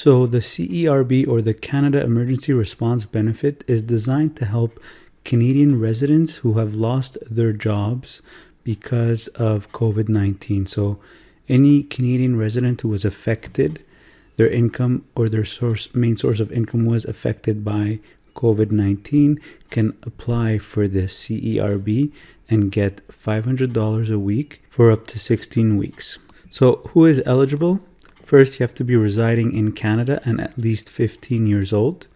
So the CERB, or the Canada Emergency Response Benefit, is designed to help Canadian residents who have lost their jobs because of COVID-19. So any Canadian resident who was affected, their income or their main source of income was affected by COVID-19, can apply for the CERB and get $500 a week for up to 16 weeks. So who is eligible? First, you have to be residing in Canada and at least 15 years old.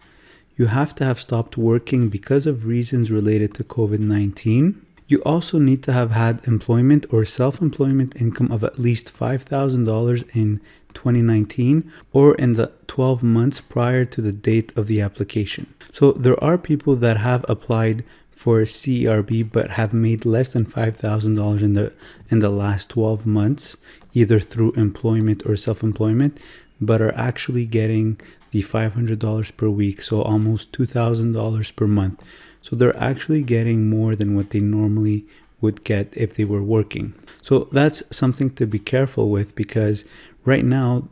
You have to have stopped working because of reasons related to COVID-19. You also need to have had employment or self-employment income of at least $5,000 in 2019 or in the 12 months prior to the date of the application. So there are people that have applied for CERB but have made less than $5,000 in the last 12 months, either through employment or self-employment, but are actually getting the $500 per week, so almost $2,000 per month. So they're actually getting more than what they normally would get if they were working. So that's something to be careful with, because right now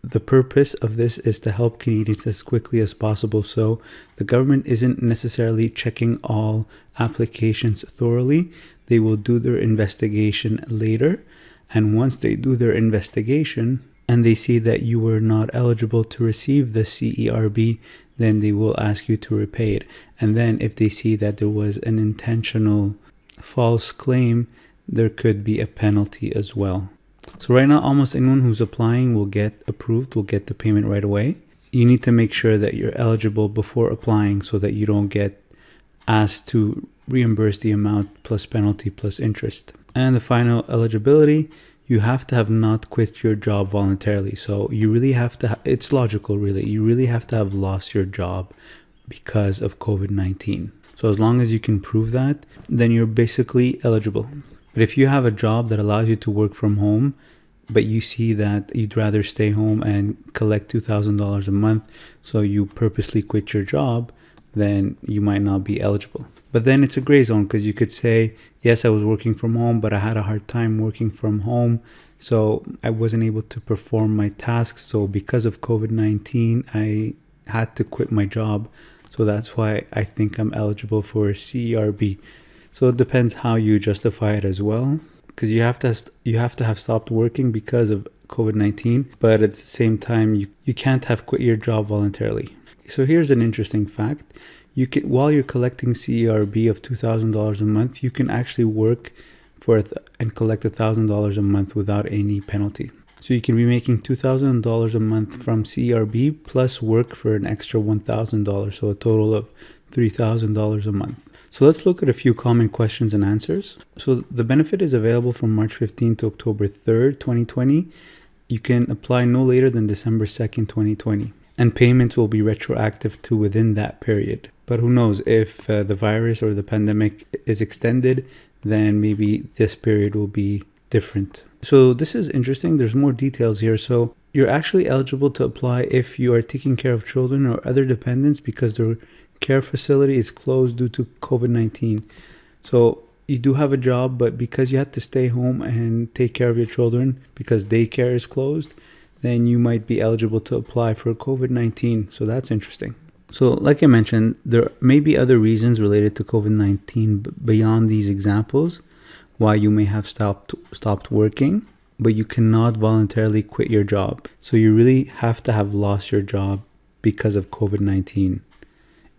the purpose of this is to help Canadians as quickly as possible. So the government isn't necessarily checking all applications thoroughly. They will do their investigation later. And once they do their investigation and they see that you were not eligible to receive the CERB, then they will ask you to repay it. And then if they see that there was an intentional false claim, there could be a penalty as well. So right now, almost anyone who's applying will get approved, will get the payment right away. You need to make sure that you're eligible before applying so that you don't get asked to reimburse the amount plus penalty plus interest. And the final eligibility, you have to have not quit your job voluntarily. So you really have to, it's logical really, you really have to have lost your job because of COVID-19. So as long as you can prove that, then you're basically eligible. But if you have a job that allows you to work from home, but you see that you'd rather stay home and collect $2,000 a month, so you purposely quit your job, then you might not be eligible. But then it's a gray zone, because you could say, yes, I was working from home, but I had a hard time working from home, so I wasn't able to perform my tasks. So because of COVID-19, I had to quit my job. So that's why I think I'm eligible for CERB. So it depends how you justify it as well, because you have to have stopped working because of COVID-19, but at the same time, you can't have quit your job voluntarily. So here's an interesting fact. You can, while you're collecting CERB of $2,000 a month, you can actually work for and collect $1,000 a month without any penalty. So you can be making $2,000 a month from CERB plus work for an extra $1,000, so a total of $3,000 a month. So let's look at a few common questions and answers. So the benefit is available from March 15 to October 3rd, 2020. You can apply no later than December 2nd, 2020. And payments will be retroactive to within that period. But who knows, if the virus or the pandemic is extended, then maybe this period will be different. So this is interesting. There's more details here. So you're actually eligible to apply if you are taking care of children or other dependents because their care facility is closed due to COVID-19. So you do have a job, but because you had to stay home and take care of your children because daycare is closed, then you might be eligible to apply for COVID-19. So that's interesting. So like I mentioned, there may be other reasons related to COVID-19 beyond these examples why you may have stopped working, but you cannot voluntarily quit your job. So you really have to have lost your job because of COVID-19,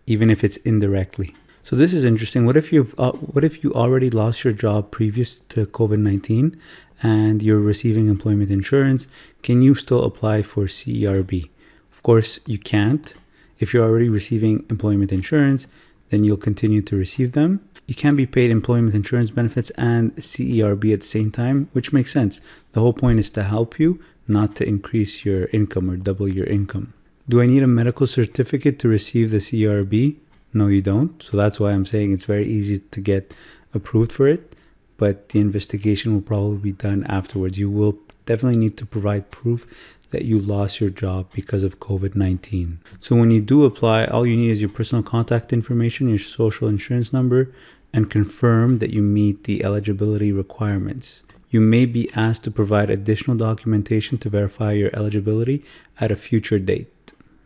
even if it's indirectly. So this is interesting. What if you already lost your job previous to COVID-19 and you're receiving employment insurance? Can you still apply for CERB? Of course, you can't. If you're already receiving employment insurance, then you'll continue to receive them. You can be paid employment insurance benefits and CERB at the same time, which makes sense. The whole point is to help you, not to increase your income or double your income. Do I need a medical certificate to receive the CERB? No, you don't. So that's why I'm saying it's very easy to get approved for it, but the investigation will probably be done afterwards. You will definitely need to provide proof that you lost your job because of COVID-19. So when you do apply, all you need is your personal contact information, your social insurance number, and confirm that you meet the eligibility requirements. You may be asked to provide additional documentation to verify your eligibility at a future date.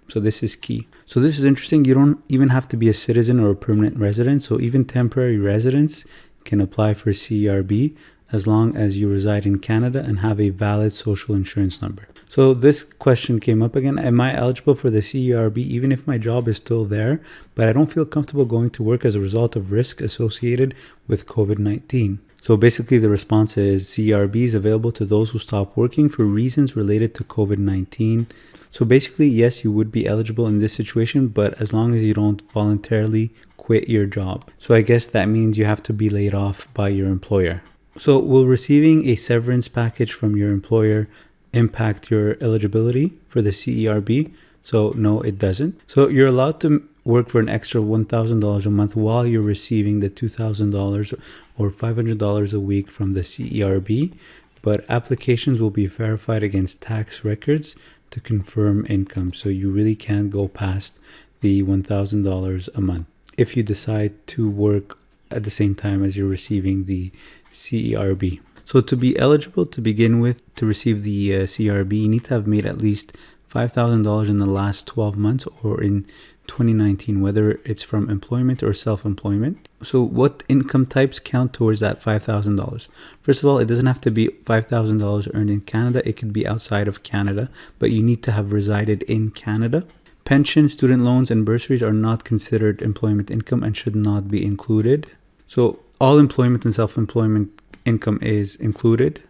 So this is key. So this is interesting. You don't even have to be a citizen or a permanent resident. So even temporary residents can apply for CERB as long as you reside in Canada and have a valid social insurance number. So this question came up again. Am I eligible for the CERB even if my job is still there, but I don't feel comfortable going to work as a result of risk associated with COVID-19? So basically the response is CERB is available to those who stop working for reasons related to COVID-19. So basically, yes, you would be eligible in this situation, but as long as you don't voluntarily quit your job. So I guess that means you have to be laid off by your employer. So will receiving a severance package from your employer impact your eligibility for the CERB? So no, it doesn't. So you're allowed to work for an extra $1,000 a month while you're receiving the $2,000 or $500 a week from the CERB, but applications will be verified against tax records to confirm income. So you really can't go past the $1,000 a month if you decide to work at the same time as you're receiving the CERB. So to be eligible to begin with to receive the CERB, you need to have made at least $5,000 in the last 12 months or in 2019, whether it's from employment or self-employment. So what income types count towards that $5,000? First of all, it doesn't have to be $5,000 earned in Canada. It could be outside of Canada, but you need to have resided in Canada. Pension, student loans, and bursaries are not considered employment income and should not be included. So all employment and self-employment income is included,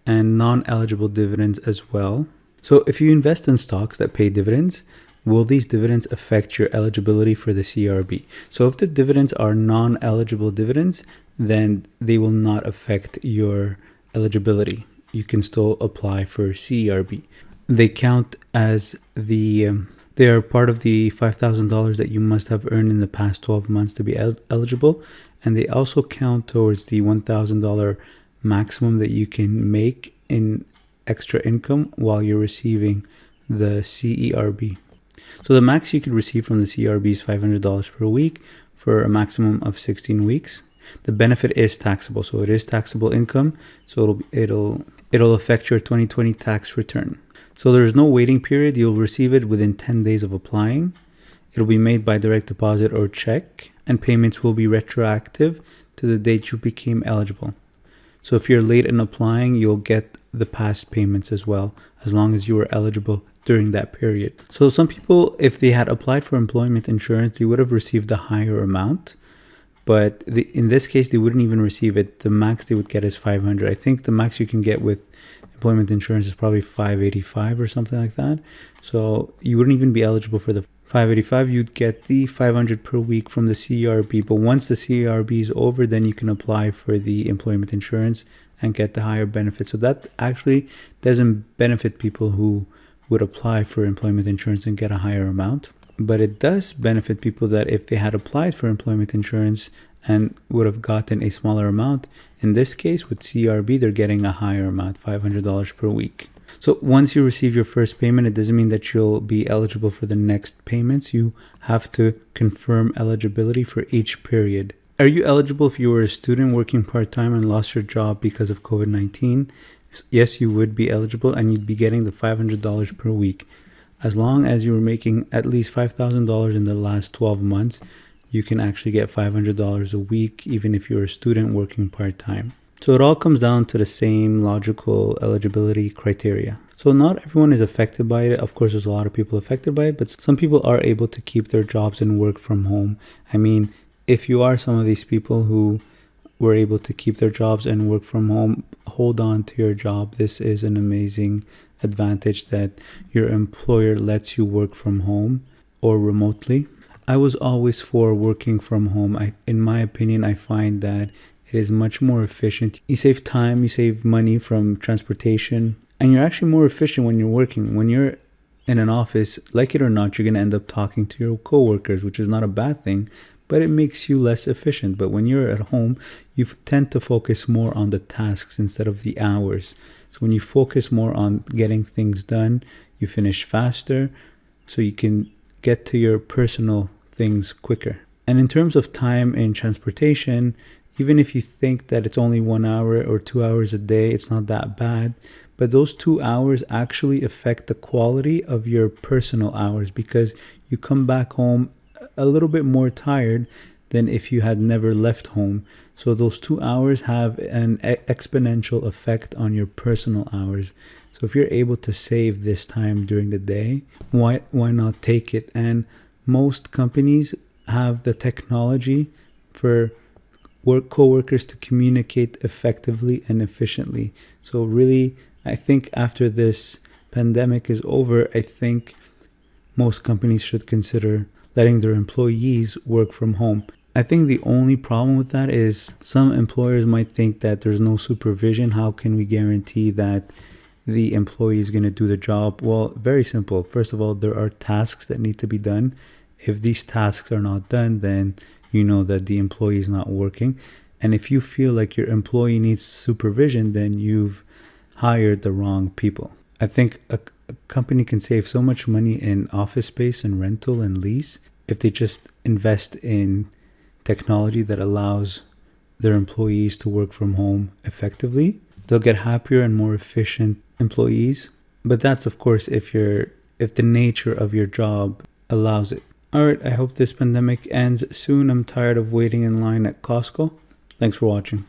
and non-eligible dividends as well. So if you invest in stocks that pay dividends, will these dividends affect your eligibility for the CERB? So if the dividends are non-eligible dividends, then they will not affect your eligibility. You can still apply for CERB. They count as they are part of the $5,000 that you must have earned in the past 12 months to be eligible. And they also count towards the $1,000 maximum that you can make in extra income while you're receiving the CERB. So the max you could receive from the CERB is $500 per week for a maximum of 16 weeks. The benefit is taxable, so it is taxable income. So it'll affect your 2020 tax return. So there's no waiting period. You'll receive it within 10 days of applying. It'll be made by direct deposit or check, and payments will be retroactive to the date you became eligible. So if you're late in applying, you'll get the past payments as well, as long as you were eligible during that period. So some people, if they had applied for employment insurance, they would have received a higher amount. But in this case, they wouldn't even receive it. The max they would get is $500. I think the max you can get with employment insurance is probably $585 or something like that. So you wouldn't even be eligible for the $585. You'd get the $500 per week from the CERB. But once the CERB is over, then you can apply for the employment insurance and get the higher benefit. So that actually doesn't benefit people who would apply for employment insurance and get a higher amount. But it does benefit people that if they had applied for employment insurance and would have gotten a smaller amount, in this case with CERB, they're getting a higher amount, $500 per week. So once you receive your first payment, it doesn't mean that you'll be eligible for the next payments. You have to confirm eligibility for each period. Are you eligible if you were a student working part-time and lost your job because of COVID-19? Yes, you would be eligible, and you'd be getting the $500 per week. As long as you were making at least $5,000 in the last 12 months, you can actually get $500 a week, even if you're a student working part-time. So it all comes down to the same logical eligibility criteria. So not everyone is affected by it. Of course, there's a lot of people affected by it, but some people are able to keep their jobs and work from home. I mean, if you are some of these people who were able to keep their jobs and work from home, hold on to your job. This is an amazing advantage that your employer lets you work from home or remotely. I was always for working from home. In my opinion, I find that it is much more efficient. You save time, you save money from transportation, and you're actually more efficient when you're working. When you're in an office, like it or not, you're going to end up talking to your coworkers, which is not a bad thing, but it makes you less efficient. But when you're at home, you tend to focus more on the tasks instead of the hours. So when you focus more on getting things done, you finish faster, so you can get to your personal things quicker. And in terms of time in transportation, even if you think that it's only 1 hour or 2 hours a day, it's not that bad. but those 2 hours actually affect the quality of your personal hours because you come back home a little bit more tired than if you had never left home. So those 2 hours have an exponential effect on your personal hours. So if you're able to save this time during the day, why not take it? And most companies have the technology for co-workers to communicate effectively and efficiently. So really, I think after this pandemic is over, I think most companies should consider letting their employees work from home. I think the only problem with that is some employers might think that there's no supervision. How can we guarantee that the employee is going to do the job? Well, very simple. First of all, there are tasks that need to be done. If these tasks are not done, then you know that the employee is not working. And if you feel like your employee needs supervision, then you've hired the wrong people. I think a company can save so much money in office space and rental and lease if they just invest in technology that allows their employees to work from home effectively. They'll get happier and more efficient employees. But that's, of course, if the nature of your job allows it. All right, I hope this pandemic ends soon. I'm tired of waiting in line at Costco. Thanks for watching.